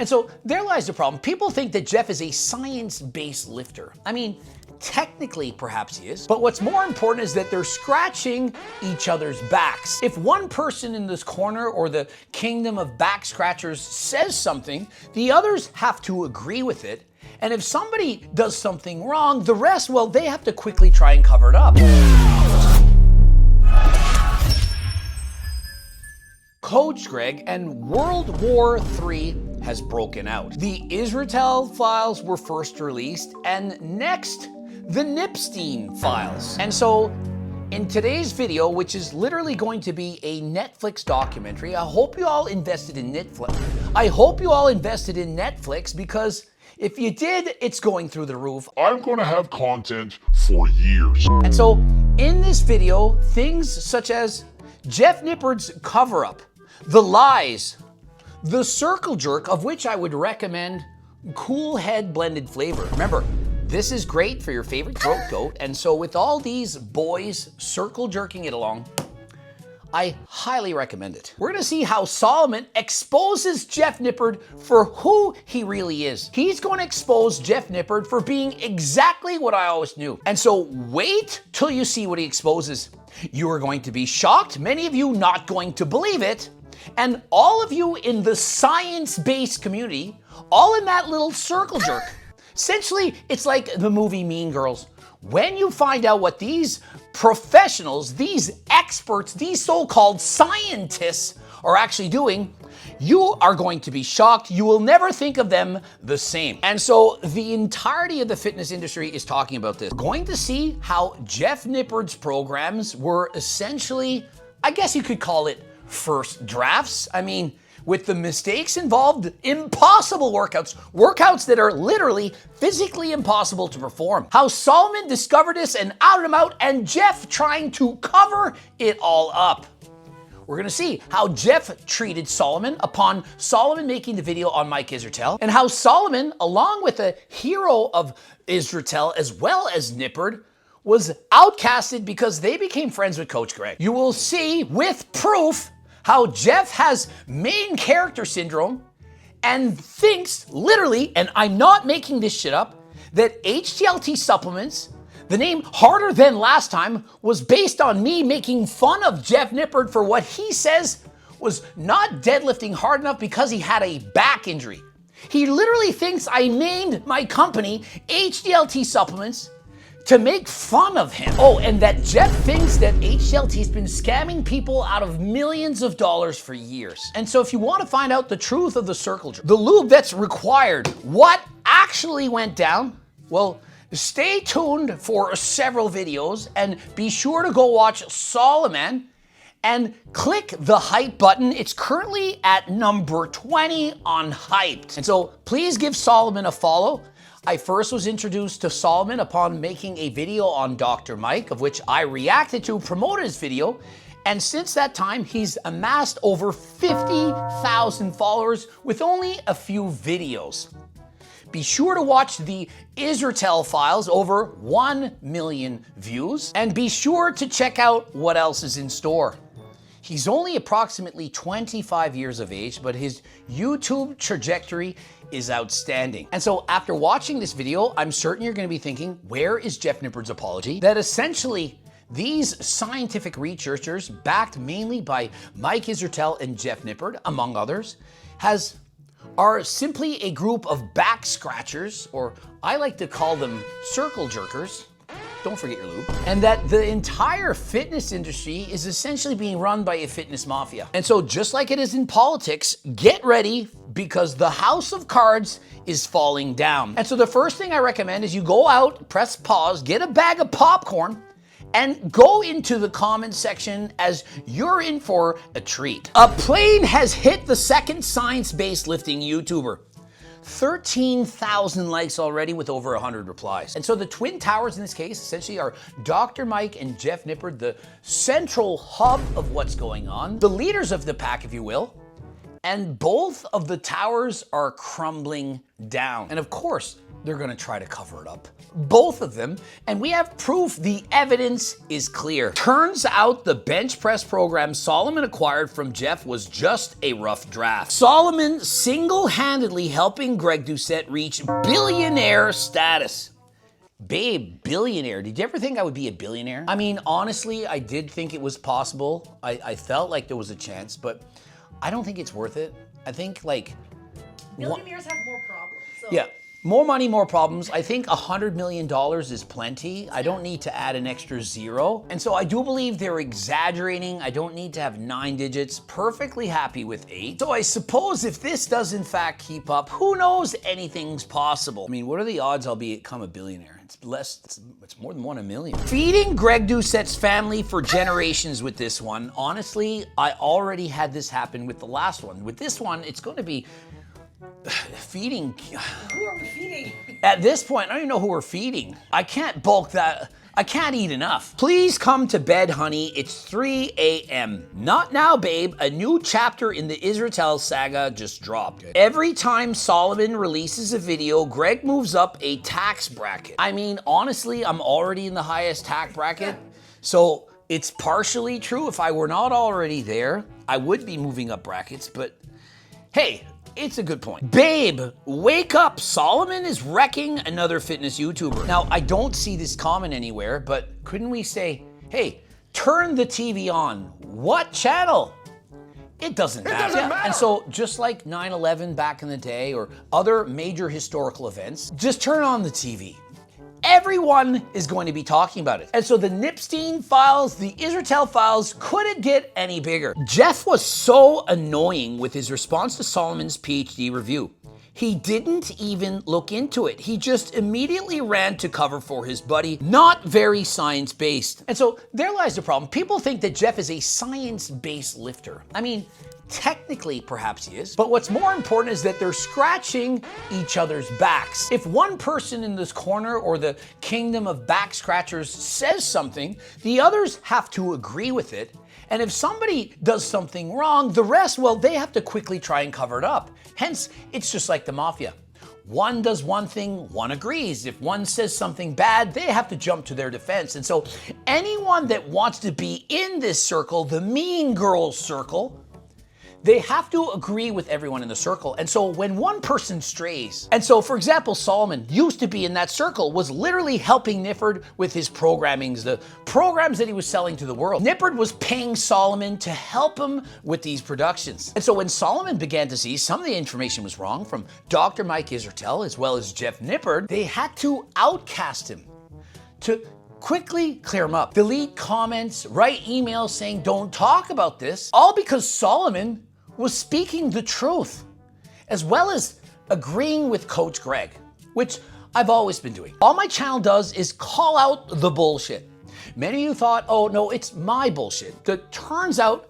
And so there lies the problem. People think that Jeff is a science-based lifter. I mean, technically perhaps he is, but what's more important is that they're scratching each other's backs. If one person in this corner or the kingdom of back scratchers says something, the others have to agree with it. And if somebody does something wrong, the rest, well, they have to quickly try and cover it up. Coach Greg, and World War III has broken out. The Israel files were first released, and next, the Nippard files. And so, in today's video, which is literally going to be a Netflix documentary, I hope you all invested in Netflix. I hope you all invested in Netflix, because if you did, it's going through the roof. I'm gonna have content for years. And so, in this video, things such as Jeff Nippard's cover-up, the lies, the circle jerk, of which I would recommend Cool Head blended flavor. Remember, this is great for your favorite throat goat, and so with all these boys circle jerking it along, I highly recommend it. We're gonna see how Solomon exposes Jeff Nippard for who he really is. He's gonna expose Jeff Nippard for being exactly what I always knew. And so wait till you see what he exposes. You are going to be shocked, many of you not going to believe it, and all of you in the science-based community, all in that little circle jerk. Essentially, it's like the movie Mean Girls. When you find out what these professionals, these experts, these so-called scientists are actually doing, you are going to be shocked. You will never think of them the same. And so the entirety of the fitness industry is talking about this. We're going to see how Jeff Nippard's programs were essentially, I guess you could call it first drafts. I mean, with the mistakes involved, impossible workouts that are literally physically impossible to perform. How Solomon discovered this and outed him out, and Jeff trying to cover it all up. We're gonna see how Jeff treated Solomon upon Solomon making the video on Mike Israel, and how Solomon, along with a hero of Israel as well as Nippard, was outcasted because they became friends with Coach Greg. You will see with proof how Jeff has main character syndrome and thinks literally, and I'm not making this shit up, that HTLT supplements, the name Harder Than Last Time, was based on me making fun of Jeff Nippard for what he says was not deadlifting hard enough because he had a back injury. He literally thinks I named my company HTLT Supplements to make fun of him. Oh, and that Jeff thinks that HTLT's been scamming people out of millions of dollars for years. And so if you want to find out the truth of the circle jerk, the lube that's required, what actually went down, well, stay tuned for several videos and be sure to go watch Solomon and click the hype button. It's currently at number 20 on Hyped. And so please give Solomon a follow. I first was introduced to Solomon upon making a video on Dr. Mike, of which I reacted to, promoted his video, and since that time, he's amassed over 50,000 followers with only a few videos. Be sure to watch the Israel files, over 1 million views, and be sure to check out what else is in store. He's only approximately 25 years of age, but his YouTube trajectory is outstanding. And so after watching this video, I'm certain you're gonna be thinking, where is Jeff Nippard's apology? That essentially these scientific researchers, backed mainly by Mike Israel and Jeff Nippard, among others, are simply a group of back scratchers, or I like to call them circle jerkers. Don't forget your lube. And that the entire fitness industry is essentially being run by a fitness mafia. And so just like it is in politics, get ready because the house of cards is falling down. And so the first thing I recommend is you go out, press pause, get a bag of popcorn, and go into the comments section as you're in for a treat. A plane has hit the second science-based lifting YouTuber. 13,000 likes already with over 100 replies. And so the Twin Towers in this case essentially are Dr. Mike and Jeff Nippard, the central hub of what's going on, the leaders of the pack, if you will, and both of the towers are crumbling down. And of course, they're gonna try to cover it up. Both of them, and we have proof. The evidence is clear. Turns out the bench press program Solomon acquired from Jeff was just a rough draft. Solomon single-handedly helping Greg Doucette reach billionaire status. Babe, billionaire. Did you ever think I would be a billionaire? I mean, honestly, I did think it was possible. I felt like there was a chance, but I don't think it's worth it. I think like... Billionaires have more problems. So. Yeah. More money, more problems. I think $100 million is plenty. I don't need to add an extra zero. And so I do believe they're exaggerating. I don't need to have 9 digits. Perfectly happy with 8. So I suppose if this does in fact keep up, who knows, anything's possible. I mean, what are the odds I'll become a billionaire? It's less, it's more than 1 in a million. Feeding Greg Doucette's family for generations with this one. Honestly, I already had this happen with the last one. With this one, it's going to be feeding. Who are we feeding? At this point, I don't even know who we're feeding. I can't bulk that. I can't eat enough. Please come to bed, honey. It's 3 a.m. Not now, babe. A new chapter in the Israel saga just dropped. Every time Solomon releases a video, Greg moves up a tax bracket. I mean, honestly, I'm already in the highest tax bracket. So it's partially true. If I were not already there, I would be moving up brackets, but hey, it's a good point. Babe, wake up. Solomon is wrecking another fitness YouTuber. Now, I don't see this comment anywhere, but couldn't we say, hey, turn the TV on? What channel? It doesn't matter. And so just like 9/11 back in the day or other major historical events, just turn on the TV. Everyone is going to be talking about it. And so the Nippard files, the Israel files, couldn't get any bigger. Jeff was so annoying with his response to Solomon's PhD review. He didn't even look into it. He just immediately ran to cover for his buddy. Not very science-based. And so there lies the problem. People think that Jeff is a science-based lifter. I mean, technically, perhaps he is. But what's more important is that they're scratching each other's backs. If one person in this corner or the kingdom of back scratchers says something, the others have to agree with it. And if somebody does something wrong, the rest, well, they have to quickly try and cover it up. Hence, it's just like the mafia. One does one thing, one agrees. If one says something bad, they have to jump to their defense. And so anyone that wants to be in this circle, the mean girls circle, they have to agree with everyone in the circle. And so when one person strays, and so for example, Solomon used to be in that circle, was literally helping Nippard with his programmings, the programs that he was selling to the world. Nippard was paying Solomon to help him with these productions. And so when Solomon began to see some of the information was wrong from Dr. Mike Israel as well as Jeff Nippard, they had to outcast him to quickly clear him up, delete comments, write emails saying don't talk about this, all because Solomon was speaking the truth, as well as agreeing with Coach Greg, which I've always been doing. All my channel does is call out the bullshit. Many of you thought, oh no, it's my bullshit. It turns out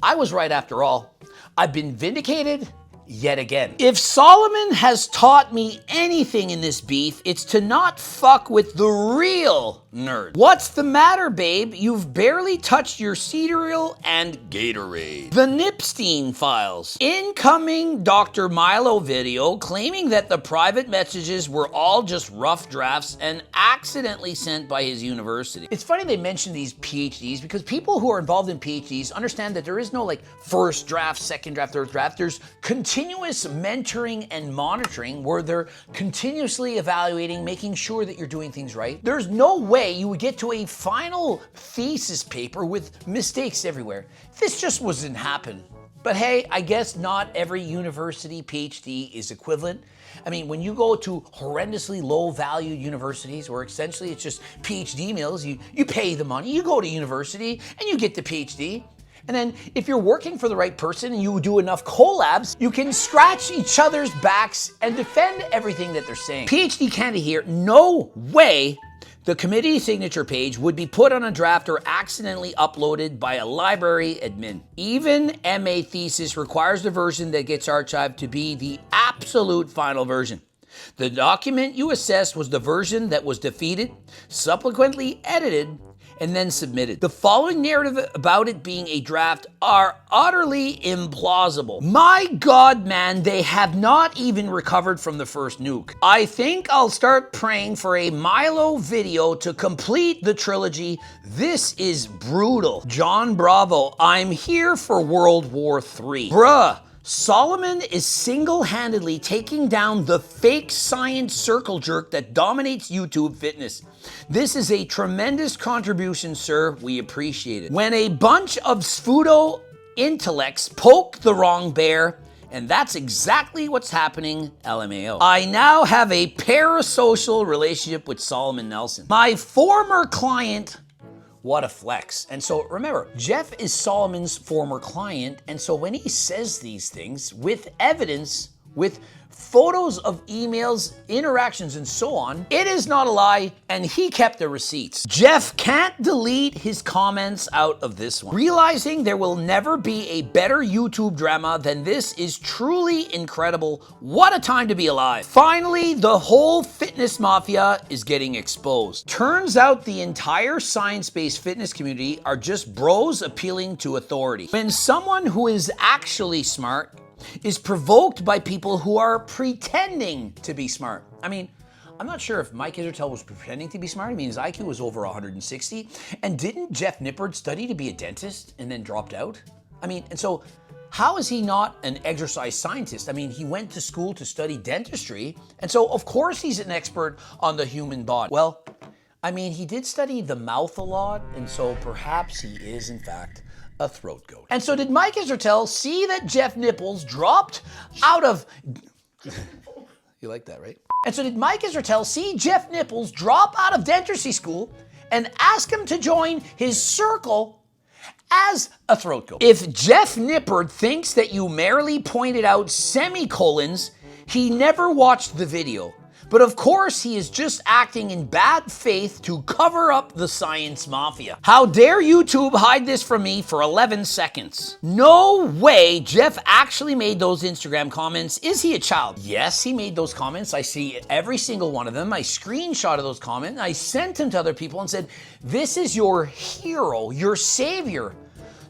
I was right after all. I've been vindicated yet again. If Solomon has taught me anything in this beef, it's to not fuck with the real nerd. What's the matter, babe? You've barely touched your cereal and Gatorade. The Nippard files. Incoming Dr. Milo video claiming that the private messages were all just rough drafts and accidentally sent by his university. It's funny they mention these PhDs because people who are involved in PhDs understand that there is no like first draft, second draft, third draft. There's continuous mentoring and monitoring where they're continuously evaluating, making sure that you're doing things right. There's no way you would get to a final thesis paper with mistakes everywhere. This just wasn't happen. But hey, I guess not every university PhD is equivalent. I mean, when you go to horrendously low-value universities where essentially it's just PhD mills, you pay the money, you go to university, and you get the PhD. And then if you're working for the right person and you do enough collabs, you can scratch each other's backs and defend everything that they're saying. PhD candidate here, no way the committee signature page would be put on a draft or accidentally uploaded by a library admin. Even MA thesis requires the version that gets archived to be the absolute final version. The document you assessed was the version that was defeated, subsequently edited, and then submitted. The following narrative about it being a draft are utterly implausible. My God, man, they have not even recovered from the first nuke. I think I'll start praying for a Milo video to complete the trilogy. This is brutal. John Bravo, I'm here for World War III. Bruh. Solomon is single-handedly taking down the fake science circle jerk that dominates YouTube fitness. This is a tremendous contribution, sir. We appreciate it. When a bunch of pseudo intellects poke the wrong bear, and that's exactly what's happening, LMAO. I now have a parasocial relationship with Solomon Nelson. My former client. What a flex. And so remember, Jeff is Solomon's former client, and so when he says these things with evidence, with photos of emails, interactions, and so on, it is not a lie, and he kept the receipts. Jeff can't delete his comments out of this one. Realizing there will never be a better YouTube drama than this is truly incredible. What a time to be alive. Finally, the whole fitness mafia is getting exposed. Turns out the entire science-based fitness community are just bros appealing to authority. When someone who is actually smart is provoked by people who are pretending to be smart. I mean, I'm not sure if Mike Israetel was pretending to be smart. I mean, his IQ was over 160. And didn't Jeff Nippard study to be a dentist and then dropped out? I mean, and so how is he not an exercise scientist? I mean, he went to school to study dentistry. And so, of course, he's an expert on the human body. Well, I mean, he did study the mouth a lot. And so perhaps he is, in fact, a throat goat. And so did Mike Israetel see that Jeff Nipples dropped out of... You like that, right? And so did Mike Israetel see Jeff Nipples drop out of dentistry school and ask him to join his circle as a throat goat? If Jeff Nippard thinks that you merely pointed out semicolons, he never watched the video. But of course, he is just acting in bad faith to cover up the science mafia. How dare YouTube hide this from me for 11 seconds? No way Jeff actually made those Instagram comments. Is he a child? Yes, he made those comments. I see every single one of them. I screenshotted those comments. I sent them to other people and said, this is your hero, your savior.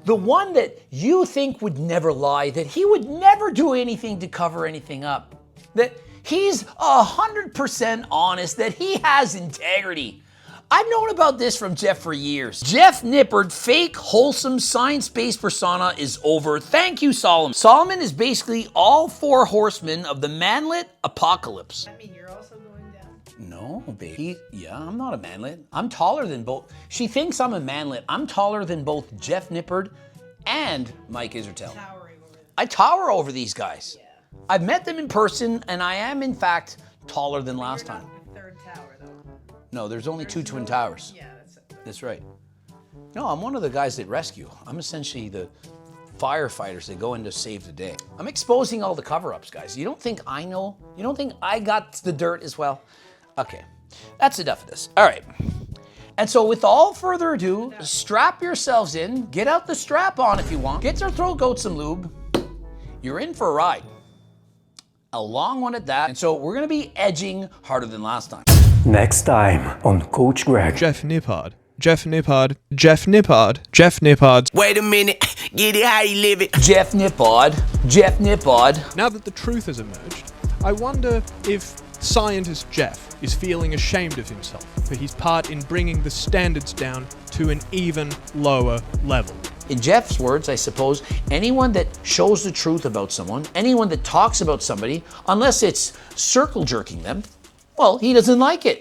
The one that you think would never lie, that he would never do anything to cover anything up. That he's 100% honest, that he has integrity. I've known about this from Jeff for years. Jeff Nippard, fake, wholesome, science-based persona is over. Thank you, Solomon. Solomon is basically all four horsemen of the manlet apocalypse. I mean, you're also going down. No, baby. Yeah, I'm not a manlet. I'm taller than both. She thinks I'm a manlet. I'm taller than both Jeff Nippard and Mike Israetel. Towering over them. I tower over these guys. Yeah. I've met them in person, and I am, in fact, taller than last You're time. not the third tower, though. No, there's only two twin towers. Yeah, That's right. No, I'm one of the guys that rescue. I'm essentially the firefighters that go in to save the day. I'm exposing all the cover-ups, guys. You don't think I know? You don't think I got the dirt as well? Okay, that's enough of this. All right. And so with all further ado, strap yourselves in, get out the strap on if you want, get your throat goat some lube. You're in for a ride. A long one at that. And so we're gonna be edging harder than last time. Next time on Coach Greg. Jeff Nippard. Jeff Nippard. Jeff Nippard. Jeff Nippard. Wait a minute. Get it how you live it. Jeff Nippard. Jeff Nippard. Now that the truth has emerged, I wonder if scientist Jeff is feeling ashamed of himself for his part in bringing the standards down to an even lower level. In Jeff's words, I suppose, anyone that shows the truth about someone, anyone that talks about somebody, unless it's circle jerking them, well, he doesn't like it.